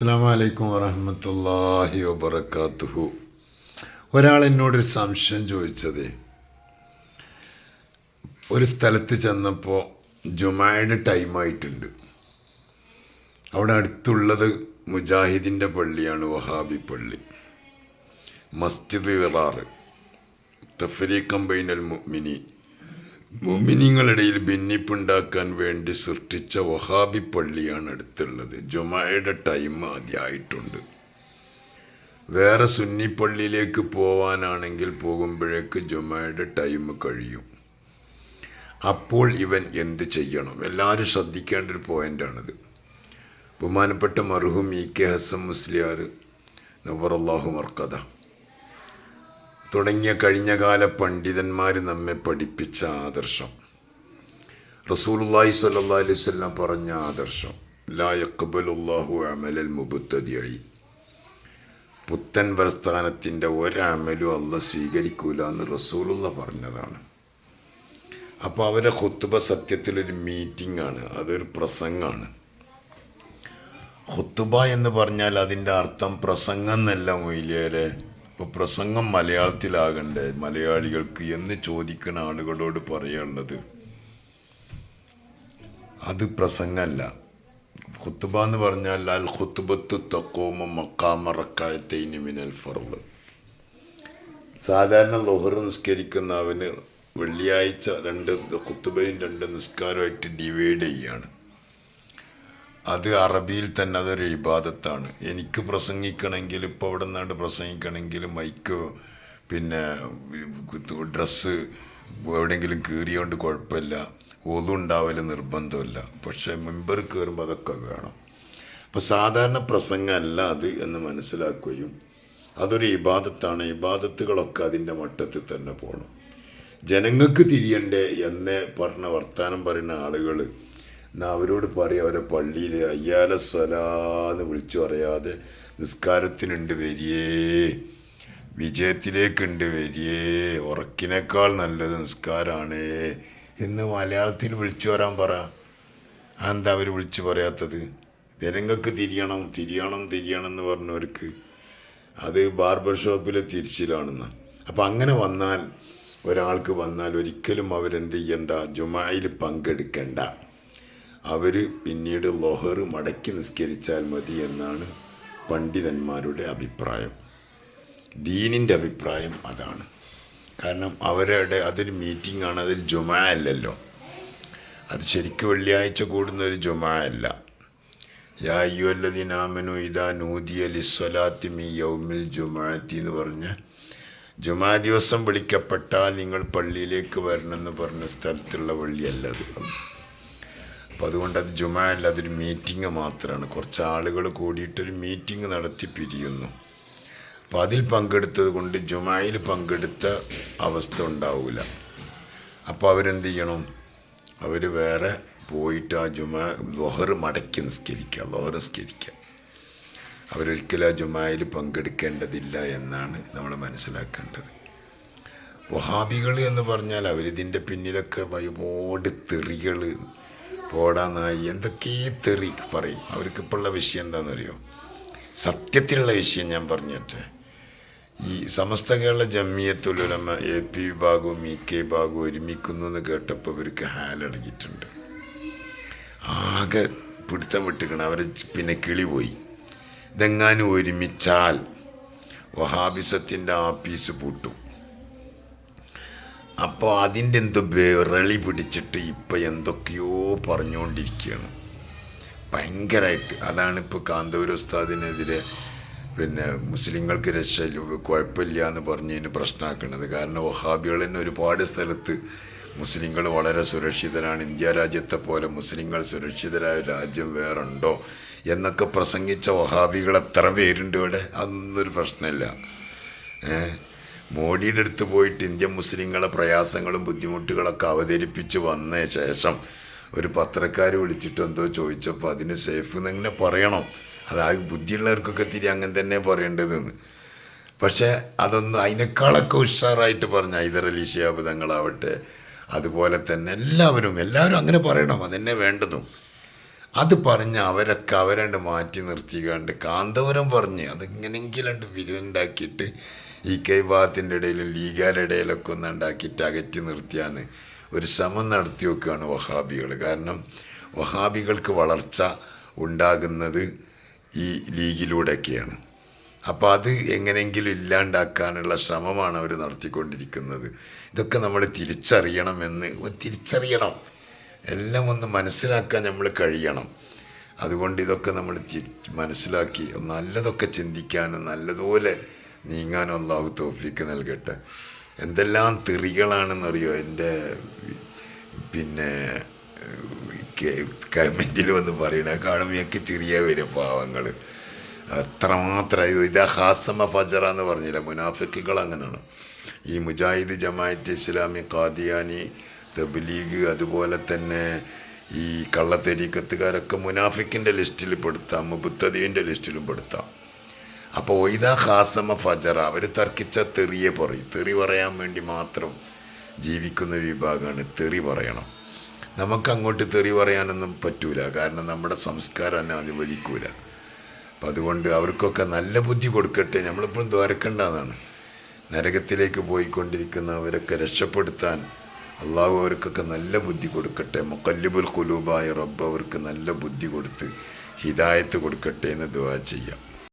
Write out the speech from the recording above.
അസ്സലാമു അലൈക്കും വറഹ്മത്തുള്ളാഹി വബറകാതുഹു. ഒരാൾ എന്നോടൊരു സംശയം ചോദിച്ചത്, ഒരു സ്ഥലത്ത് ചെന്നപ്പോൾ ജുമായുടെ ടൈമായിട്ടുണ്ട്. അവിടെ അടുത്തുള്ളത് മുജാഹിദിൻ്റെ പള്ളിയാണ്, വഹാബി പള്ളി, മസ്ജിദ് ഇറാറ്, തഫ്രീഖം ബൈനൽ മുഅ്മിനീൻ, മുഅ്മിനീങ്ങളിടയിൽ ഭിന്നിപ്പുണ്ടാക്കാൻ വേണ്ടി സൃഷ്ടിച്ച വഹാബി പള്ളിയാണ് അടുത്തുള്ളത്. ജുമായുടെ ടൈം ആദ്യമായിട്ടുണ്ട്. വേറെ സുന്നി പള്ളിയിലേക്ക് പോവാനാണെങ്കിൽ പോകുമ്പോഴേക്ക് ജുമായുടെ ടൈം കഴിയും. അപ്പോൾ ഇവൻ എന്ത് ചെയ്യണം? എല്ലാവരും ശ്രദ്ധിക്കേണ്ട ഒരു പോയിൻ്റാണിത്. ബഹുമാനപ്പെട്ട മർഹൂം ഇ.കെ. ഹസൻ മുസ്ലിയാർ നവ്വറല്ലാഹു മർക്കദ തുടങ്ങിയ കഴിഞ്ഞകാല പണ്ഡിതന്മാർ നമ്മെ പഠിപ്പിച്ച ആദർശം, റസൂലുള്ളാഹി സ്വല്ലല്ലാഹു അലൈഹി വസല്ലം പറഞ്ഞ ആദർശം, ലാ യഖ്ബലുല്ലാഹു അമലൽ മുബ്തദിഇ, പുത്തൻ പ്രസ്ഥാനത്തിൻ്റെ ഒരമലും അല്ലാഹ് സ്വീകരിക്കൂല എന്ന് റസൂലുള്ള പറഞ്ഞതാണ്. അപ്പോൾ അവരെ ഖുത്ബ സത്യത്തിലൊരു മീറ്റിംഗ് ആണ്, അതൊരു പ്രസംഗമാണ്. ഖുത്ബ എന്ന് പറഞ്ഞാൽ അതിൻ്റെ അർത്ഥം പ്രസംഗം എന്നല്ല മൊയ്ലിയേരെ. അപ്പോൾ പ്രസംഗം മലയാളത്തിലാകണ്ടേ മലയാളികൾക്ക് എന്ന് ചോദിക്കുന്ന ആളുകളോട് പറയാനുള്ളത്, അത് പ്രസംഗമല്ല. ഖുത്ബ എന്ന് പറഞ്ഞാൽ അൽ ഖുത്ബത്തു തഖൂമു മഖാമ റക്അത്തൈനി മിനൽ ഫർള്. സാധാരണ ളുഹർ നിസ്കരിക്കുന്നവന് വെള്ളിയാഴ്ച ഖുത്ബയും രണ്ട് നിസ്കാരമായിട്ട് ഡിവൈഡ് ചെയ്യാണ്. അത് അറബിയിൽ തന്നെ അതൊരു ഇബാദത്താണ്. എനിക്ക് പ്രസംഗിക്കണമെങ്കിൽ, ഇപ്പോൾ അവിടെ നിന്നാണ്ട് പ്രസംഗിക്കണമെങ്കിൽ മൈക്ക് പിന്നെ ഡ്രസ്സ് എവിടെയെങ്കിലും കീറിയോണ്ട് കുഴപ്പമില്ല, ഒന്നും ഉണ്ടാവില്ല, നിർബന്ധമില്ല. പക്ഷേ മെമ്പർ കയറുമ്പോൾ അതൊക്കെ വേണം. അപ്പോൾ സാധാരണ പ്രസംഗമല്ല അത് എന്ന് മനസ്സിലാക്കുകയും അതൊരു ഇബാദത്താണ്. ഇബാദത്തുകളൊക്കെ അതിൻ്റെ മട്ടത്തിൽ തന്നെ പോകണം. ജനങ്ങൾക്ക് തിരിയണ്ടേ എന്ന് പറഞ്ഞ വർത്താനം പറയുന്ന ആളുകൾ എന്നാൽ അവരോട് പറയും, അവരെ പള്ളിയിൽ അയ്യാല സ്വലാന്ന് വിളിച്ചു പറയാതെ നിസ്കാരത്തിനുണ്ട് വരിയേ, വിജയത്തിലേക്കുണ്ട് വരിയേ, ഉറക്കിനേക്കാൾ നല്ലത് നിസ്കാരമാണ് എന്ന് മലയാളത്തിൽ വിളിച്ചു വരാൻ പറ. അതെന്താ അവർ വിളിച്ചു പറയാത്തത്? ജനങ്ങൾക്ക് തിരിയണം തിരിയണം തിരിയണം എന്ന് പറഞ്ഞവർക്ക് അത് ബാർബർ ഷോപ്പിലെ തിരിച്ചിലാണെന്ന്. അപ്പം അങ്ങനെ വന്നാൽ, ഒരാൾക്ക് വന്നാൽ ഒരിക്കലും അവരെന്ത് ചെയ്യണ്ട, ജുമായിൽ പങ്കെടുക്കണ്ട. അവർ പിന്നീട് ളുഹർ മടക്കി നിസ്കരിച്ചാൽ മതി എന്നാണ് പണ്ഡിതന്മാരുടെ അഭിപ്രായം. ദീനിൻ്റെ അഭിപ്രായം അതാണ്. കാരണം അവരുടെ അതൊരു മീറ്റിംഗ് ആണ്, അതൊരു ജുമാ അല്ലല്ലോ. അത് ശരിക്കും വെള്ളിയാഴ്ച കൂടുന്ന ഒരു ജുമാ അല്ല. യാ അയ്യുഹല്ലദീന ആമനൂ ഇദാ നൂദിയ ലിസ്സലാത്തി മിൻ യൗമിൽ ജുമുഅത്തി എന്ന് പറഞ്ഞ് ജുമാ ദിവസം വിളിക്കപ്പെട്ടാൽ നിങ്ങൾ പള്ളിയിലേക്ക് വരണമെന്ന് പറഞ്ഞ സ്ഥലത്തുള്ള പള്ളിയല്ല അത്. അപ്പോൾ അതുകൊണ്ട് അത് ജുമാ അല്ല, അതൊരു മീറ്റിംഗ് മാത്രമാണ്. കുറച്ച് ആളുകൾ കൂടിയിട്ടൊരു മീറ്റിംഗ് നടത്തി പിരിയുന്നു. അപ്പോൾ അതിൽ പങ്കെടുത്തത് കൊണ്ട് ജുമായിൽ പങ്കെടുത്ത അവസ്ഥ ഉണ്ടാവില്ല. അപ്പോൾ അവരെന്ത് ചെയ്യണം? അവർ വേറെ പോയിട്ട് ആ ളുഹർ മടക്കി നിസ്കരിക്കുക, ളുഹർ നിസ്കരിക്കുക. അവരൊരിക്കലും ആ ജുമായിൽ പങ്കെടുക്കേണ്ടതില്ല എന്നാണ് നമ്മൾ മനസ്സിലാക്കേണ്ടത്. വഹാബികൾ എന്ന് പറഞ്ഞാൽ അവരിതിൻ്റെ പിന്നിലൊക്കെ ഒരുപാട് തെറികൾ, പോടാനായി എന്തൊക്കെ തെറി പറയും. അവർക്കിപ്പോഴുള്ള വിഷയം എന്താണെന്നറിയോ? സത്യത്തിലുള്ള വിഷയം ഞാൻ പറഞ്ഞിട്ട്, ഈ സമസ്ത കേരള ജമിയത്തുൽ ഉലമ AP വിഭാഗവും EK വിഭാഗവും ഒരുമിക്കുന്നു എന്ന് കേട്ടപ്പോൾ ഇവർക്ക് ഹാലടങ്ങിയിട്ടുണ്ട്. ആകെ പിടുത്തം വിട്ടിക്കണം. അവർ പിന്നെ കിളി പോയി. ഇതെങ്ങാനും ഒരുമിച്ചാൽ വഹാബിസത്തിൻ്റെ ആപ്പീസ് പൂട്ടും. അപ്പോൾ അതിൻ്റെ എന്തോ വിരളി പിടിച്ചിട്ട് ഇപ്പം എന്തൊക്കെയോ പറഞ്ഞുകൊണ്ടിരിക്കുകയാണ് ഭയങ്കരമായിട്ട്. അതാണിപ്പോൾ കാന്തപുര ഉസ്താദിനെതിരെ പിന്നെ മുസ്ലിങ്ങൾക്ക് രക്ഷ കുഴപ്പമില്ല എന്ന് പറഞ്ഞതിന് പ്രശ്നമാക്കുന്നത്. കാരണം വഹാബികൾ തന്നെ ഒരുപാട് സ്ഥലത്ത് മുസ്ലിങ്ങൾ വളരെ സുരക്ഷിതരാണ്, ഇന്ത്യ രാജ്യത്തെ പോലെ മുസ്ലിങ്ങൾ സുരക്ഷിതരായ രാജ്യം വേറുണ്ടോ എന്നൊക്കെ പ്രസംഗിച്ച വഹാബികൾ എത്ര പേരുണ്ട് ഇവിടെ? അതൊന്നൊരു പ്രശ്നമില്ല. മോഡിയുടെ അടുത്ത് പോയിട്ട് ഇന്ത്യൻ മുസ്ലിങ്ങളെ പ്രയാസങ്ങളും ബുദ്ധിമുട്ടുകളൊക്കെ അവതരിപ്പിച്ച് വന്ന ശേഷം ഒരു പത്രക്കാർ വിളിച്ചിട്ട് എന്തോ ചോദിച്ചപ്പോൾ അതിന് സേഫ് എന്നിങ്ങനെ പറയണം. അത് ബുദ്ധിയുള്ളവർക്കൊക്കെ തിരി അങ്ങനെ തന്നെ പറയേണ്ടതെന്ന്. പക്ഷേ അതൊന്നും അതിനേക്കാളൊക്കെ ഉഷാറായിട്ട് പറഞ്ഞ ഹൈദർ അലി ശിഹാബ് തങ്ങളാവട്ടെ, അതുപോലെ തന്നെ എല്ലാവരും അങ്ങനെ പറയണം. അതെന്നെ വേണ്ടതും. അത് പറഞ്ഞ് അവരൊക്കെ അവരണ്ട് മാറ്റി നിർത്തിക്കാണ്ട് കാന്തപുരം പറഞ്ഞ് അതെങ്ങനെങ്കിലും വിരുന്നുണ്ടാക്കിയിട്ട് ഈ കൈഭാഗത്തിൻ്റെ ഇടയിലും ലീഗാരുടെ ഇടയിലൊക്കെ ഒന്ന് ഉണ്ടാക്കിയിട്ട് അകറ്റി നിർത്തിയാന്ന് ഒരു ശ്രമം നടത്തി വെക്കുകയാണ് വഹാബികൾ. കാരണം വഹാബികൾക്ക് വളർച്ച ഉണ്ടാകുന്നത് ഈ ലീഗിലൂടെയൊക്കെയാണ്. അപ്പോൾ അത് എങ്ങനെയെങ്കിലും ഇല്ലാണ്ടാക്കാനുള്ള ശ്രമമാണ് അവർ നടത്തിക്കൊണ്ടിരിക്കുന്നത്. ഇതൊക്കെ നമ്മൾ തിരിച്ചറിയണം, എല്ലാം ഒന്ന് മനസ്സിലാക്കാൻ നമ്മൾ കഴിയണം. അതുകൊണ്ട് ഇതൊക്കെ നമ്മൾ മനസ്സിലാക്കി നല്ലതൊക്കെ ചിന്തിക്കാനും നല്ലതുപോലെ നീങ്ങാനും അള്ളാഹു തൗഫീക്ക് നൽകട്ടെ. എന്തെല്ലാം തെറികളാണെന്നറിയോ എൻ്റെ പിന്നെ കമൻറ്റിൽ വന്ന് പറയണ കാണുമ്പോൾ എനിക്ക് ചെറിയ വരും പാവങ്ങൾ. അത്രമാത്രം ഇതാ ഹാസമ ഫജറ എന്ന് പറഞ്ഞില്ല, മുനാഫിക്കുകൾ അങ്ങനെയാണ്. ഈ മുജാഹിദ്, ജമാഅത്ത് ഇസ്ലാമി, ഖാദിയാനി, തബ്ലീഗ്, അതുപോലെ തന്നെ ഈ കള്ളത്തരീക്കത്തുകാരൊക്കെ മുനാഫിക്കിൻ്റെ ലിസ്റ്റിൽ പെടുത്താം, മുബത്തദീൻ്റെ ലിസ്റ്റിലും പെടുത്താം. അപ്പോൾ ഒയ്താ ഹാസമ ഫജറ, അവർ തർക്കിച്ച തെറി പറയാൻ വേണ്ടി മാത്രം ജീവിക്കുന്ന ഒരു വിഭാഗമാണ്. തെറി പറയണം. നമുക്കങ്ങോട്ട് തെറി പറയാനൊന്നും പറ്റൂല, കാരണം നമ്മുടെ സംസ്കാരം തന്നെ അനുവദിക്കൂല. അപ്പം അതുകൊണ്ട് അവർക്കൊക്കെ നല്ല ബുദ്ധി കൊടുക്കട്ടെ. നമ്മളിപ്പോഴും ദ്വാരക്കേണ്ടതാണ്. നരകത്തിലേക്ക് പോയിക്കൊണ്ടിരിക്കുന്നവരൊക്കെ രക്ഷപ്പെടുത്താൻ അള്ളാഹു അവർക്കൊക്കെ നല്ല ബുദ്ധി കൊടുക്കട്ടെ. മുഖല്ലിബുൽ ഖുലൂബായ റബ്ബ് അവർക്ക് നല്ല ബുദ്ധി കൊടുത്ത് ഹിദായത്ത് കൊടുക്കട്ടെ എന്ന് ദുആ ചെയ്യാം.